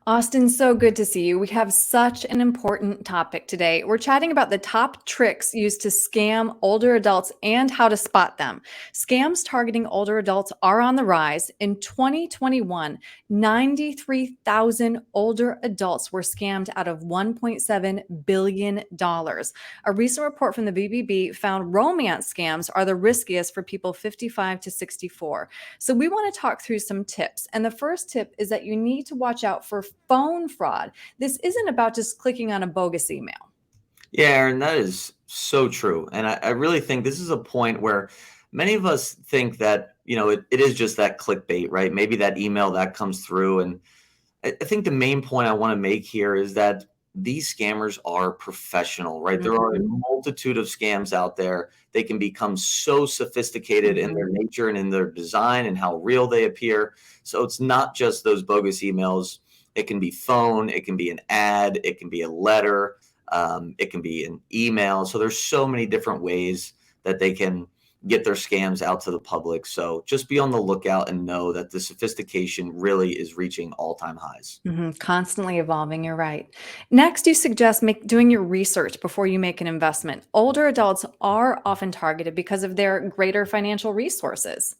Austin, so good to see you. We have such an important topic today. We're chatting about the top tricks used to scam older adults and how to spot them. Scams targeting older adults are on the rise. In 2021, 93,000 older adults were scammed out of $1.7 billion. A recent report from the BBB found romance scams are the riskiest for people 55 to 64. So we want to talk through some tips. And the first tip is that you need to watch out for phone fraud. This isn't about just clicking on a bogus email. Yeah, Aaron, that is so true. And I really think this is a point where many of us think that, it is just that clickbait, right? Maybe that email that comes through. And I think the main point I want to make here is that these scammers are professional, right? There are a Mhm. multitude of scams out there. They can become so sophisticated in their Mhm. nature and in their design and how real they appear. So it's not just those bogus emails. It can be phone, it can be an ad, it can be a letter, it can be an email. So there's so many different ways that they can get their scams out to the public. So just be on the lookout and know that the sophistication really is reaching all-time highs. Constantly evolving, you're right. Next, you suggest doing your research before you make an investment. Older adults are often targeted because of their greater financial resources.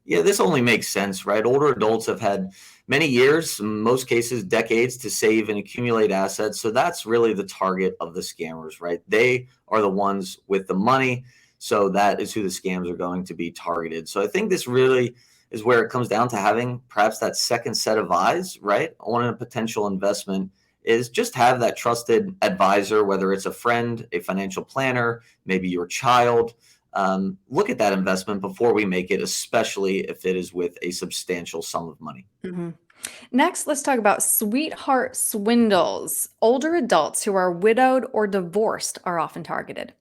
Yeah, this only makes sense, right? Older adults have had many years, in most cases decades, to save and accumulate assets. So that's really the target of the scammers, right? They are the ones with the money. So that is who the scams are going to be targeted. So I think this really is where it comes down to having perhaps that second set of eyes, right, on a potential investment is just have that trusted advisor, whether it's a friend, a financial planner, maybe your child, look at that investment before we make it, especially if it is with a substantial sum of money. Mhm. Next, let's talk about sweetheart swindles. Older adults who are widowed or divorced are often targeted.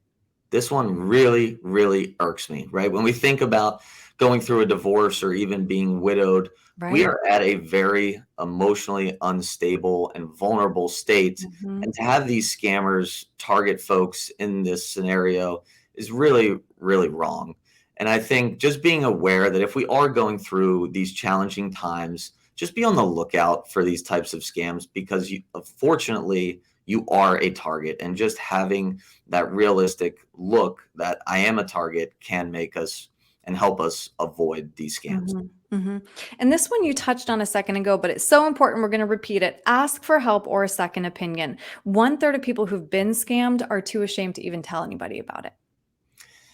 This one really, really irks me, right? When we think about going through a divorce or even being widowed, we Right. are at a very emotionally unstable and vulnerable state. Mhm. And to have these scammers target folks in this scenario is really, really wrong. And I think just being aware that if we are going through these challenging times, just be on the lookout for these types of scams because unfortunately, you are a target. And just having that realistic look that I am a target can make us and help us avoid these scams. Mhm, mhm. And this one you touched on a second ago, but it's so important. We're going to repeat it. Ask for help or a second opinion. One third of people who've been scammed are too ashamed to even tell anybody about it.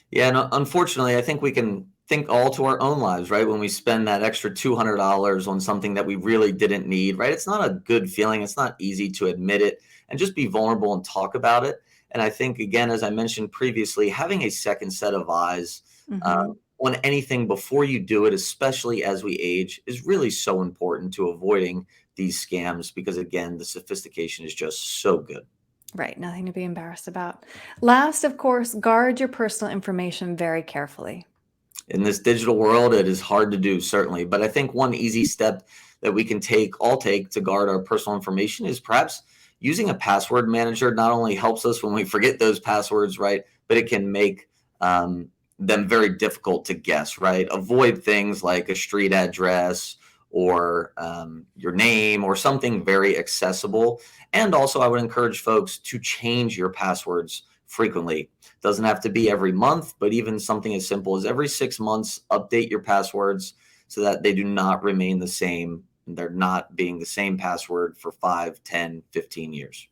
Yeah, and unfortunately, I think we can think all to our own lives, right? When we spend that extra $200 on something that we really didn't need, right? It's not a good feeling. It's not easy to admit it and just be vulnerable and talk about it. And I think, again, as I mentioned previously, having a second set of eyes Mhm. on anything before you do it, especially as we age, is really so important to avoiding these scams because, again, the sophistication is just so good. Right. Nothing to be embarrassed about. Last, of course, guard your personal information very carefully. In this digital world, it is hard to do, certainly. But I think one easy step that we can all take to guard our personal information is perhaps using a password manager. Not only helps us when we forget those passwords, right, but it can make them very difficult to guess, right? Avoid things like a street address or your name or something very accessible. And also, I would encourage folks to change your passwords frequently. Doesn't have to be every month, but even something as simple as every 6 months, update your passwords so that they do not remain the same. They're not being the same password for 5, 10, 15 years.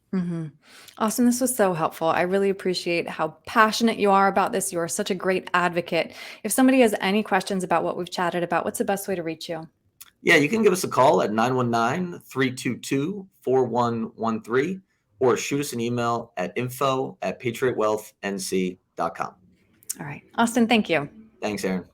Austin, this was so helpful. I really appreciate how passionate you are about this. You are such a great advocate. If somebody has any questions about what we've chatted about, what's the best way to reach you? Yeah, you can give us a call at 919-322-4113 or shoot us an email at info@patriotwealthnc.com. All right. Austin, thank you. Thanks, Aaron.